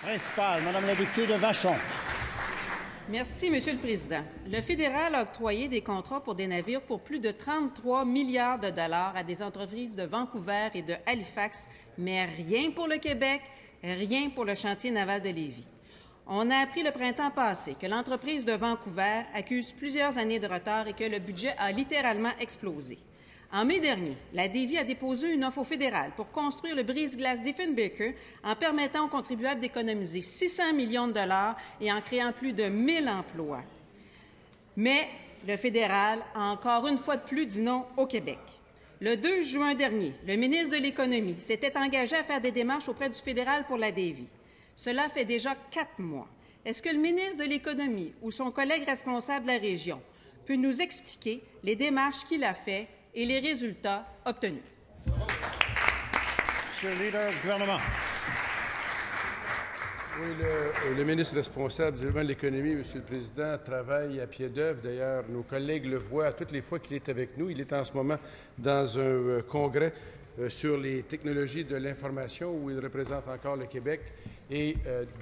Principal, Madame la députée de Vachon. Merci, Monsieur le Président. Le fédéral a octroyé des contrats pour des navires pour plus de 33 milliards de dollars à des entreprises de Vancouver et de Halifax, mais rien pour le Québec, rien pour le chantier naval de Lévis. On a appris le printemps passé que l'entreprise de Vancouver accuse plusieurs années de retard et que le budget a littéralement explosé. En mai dernier, la Davie a déposé une offre au fédéral pour construire le brise-glace Diefenbaker en permettant aux contribuables d'économiser 600 millions de dollars et en créant plus de 1000 emplois. Mais le fédéral a encore une fois de plus dit non au Québec. Le 2 juin dernier, le ministre de l'Économie s'était engagé à faire des démarches auprès du fédéral pour la Davie. Cela fait déjà 4 mois. Est-ce que le ministre de l'Économie ou son collègue responsable de la région peut nous expliquer les démarches qu'il a faites et les résultats obtenus? Monsieur le leader du gouvernement. Oui, le ministre responsable du développement de l'économie, Monsieur le Président, travaille à pied d'œuvre. D'ailleurs, nos collègues le voient toutes les fois qu'il est avec nous. Il est en ce moment dans un congrès sur les technologies de l'information où il représente encore le Québec. Et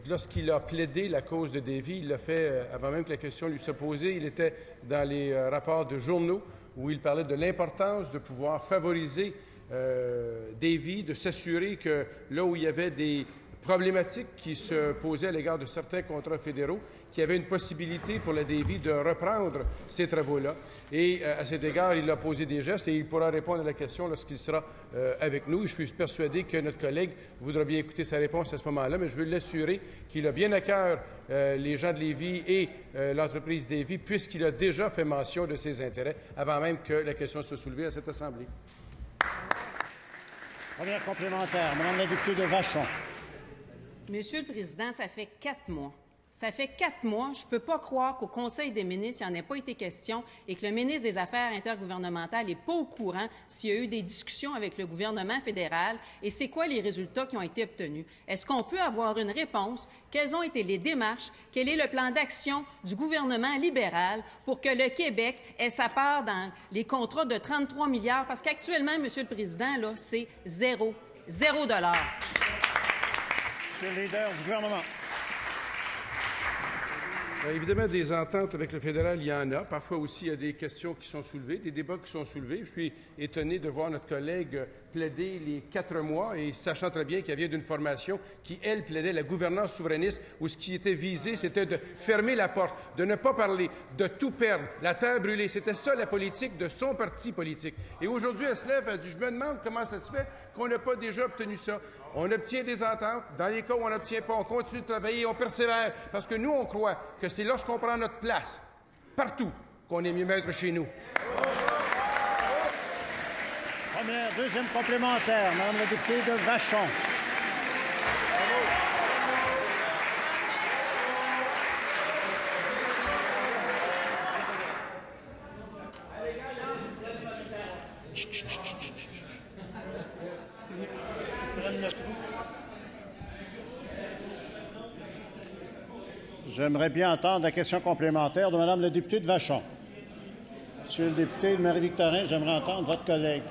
lorsqu'il a plaidé la cause de Davie, il l'a fait avant même que la question lui soit posée. Il était dans les rapports de journaux où il parlait de l'importance de pouvoir favoriser Davie, de s'assurer que là où il y avait des problématiques qui se posaient à l'égard de certains contrats fédéraux, qu'il y avait une possibilité pour la Davie de reprendre ces travaux-là. Et à cet égard, il a posé des gestes et il pourra répondre à la question lorsqu'il sera avec nous. Et je suis persuadé que notre collègue voudra bien écouter sa réponse à ce moment-là, mais je veux l'assurer qu'il a bien à cœur les gens de Lévis et l'entreprise Davie, puisqu'il a déjà fait mention de ses intérêts avant même que la question soit soulevée à cette Assemblée. Première complémentaire, Madame la députée de Vachon. Monsieur le Président, ça fait 4 mois. Ça fait 4 mois. Je ne peux pas croire qu'au Conseil des ministres, il n'y en ait pas été question et que le ministre des Affaires intergouvernementales n'est pas au courant s'il y a eu des discussions avec le gouvernement fédéral et c'est quoi les résultats qui ont été obtenus. Est-ce qu'on peut avoir une réponse? Quelles ont été les démarches? Quel est le plan d'action du gouvernement libéral pour que le Québec ait sa part dans les contrats de 33 milliards? Parce qu'actuellement, Monsieur le Président, là, c'est zéro dollar. Monsieur le leader du gouvernement. Évidemment, des ententes avec le fédéral, il y en a. Parfois aussi, il y a des questions qui sont soulevées, des débats qui sont soulevés. Je suis étonné de voir notre collègue plaider les 4 mois et sachant très bien qu'elle vient d'une formation qui, elle, plaidait la gouvernance souverainiste où ce qui était visé, c'était de fermer la porte, de ne pas parler, de tout perdre, la terre brûlée. C'était ça la politique de son parti politique. Et aujourd'hui, elle se lève, elle dit « Je me demande comment ça se fait qu'on n'a pas déjà obtenu ça. » On obtient des ententes. Dans les cas où on n'obtient pas, on continue de travailler, on persévère. Parce que nous, on croit que c'est lorsqu'on prend notre place, partout, qu'on est mieux maître chez nous. Deuxième complémentaire, Madame la députée de Vachon. J'aimerais bien entendre la question complémentaire de Madame la députée de Vachon. Monsieur le député de Marie-Victorin, j'aimerais entendre votre collègue.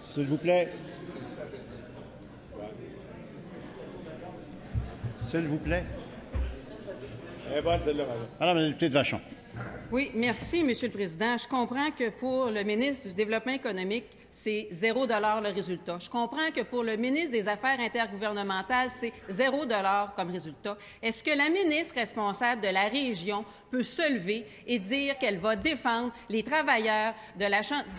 S'il vous plaît. S'il vous plaît. Madame la députée de Vachon. Oui, merci, Monsieur le Président. Je comprends que pour le ministre du Développement économique, c'est 0 $ le résultat. Je comprends que pour le ministre des Affaires intergouvernementales, c'est 0 $ comme résultat. Est-ce que la ministre responsable de la région peut se lever et dire qu'elle va défendre les travailleurs du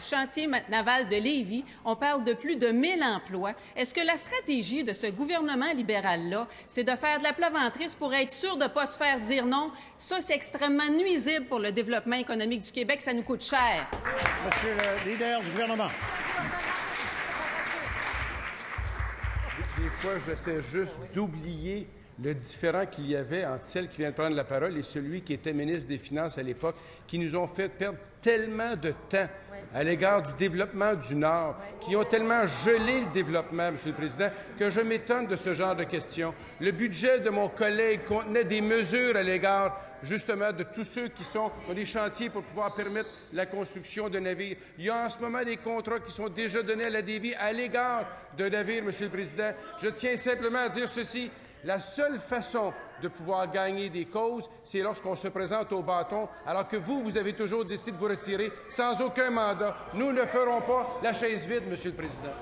chantier naval de Lévis? On parle de plus de 1000 emplois. Est-ce que la stratégie de ce gouvernement libéral-là, c'est de faire de la plaisanterie pour être sûr de ne pas se faire dire non? Ça, c'est extrêmement nuisible pour le développement économique du Québec. Ça nous coûte cher. Monsieur le leader du gouvernement. Des fois, j'essaie juste d'oublier le différend qu'il y avait entre celle qui vient de prendre la parole et celui qui était ministre des Finances à l'époque, qui nous ont fait perdre tellement de temps à l'égard du développement du Nord, qui ont tellement gelé le développement, Monsieur le Président, que je m'étonne de ce genre de questions. Le budget de mon collègue contenait des mesures à l'égard, justement, de tous ceux qui ont des chantiers pour pouvoir permettre la construction de navires. Il y a en ce moment des contrats qui sont déjà donnés à la Davie à l'égard de navires, Monsieur le Président. Je tiens simplement à dire ceci. La seule façon de pouvoir gagner des causes, c'est lorsqu'on se présente au bâton, alors que vous avez toujours décidé de vous retirer sans aucun mandat. Nous ne ferons pas la chaise vide, Monsieur le Président.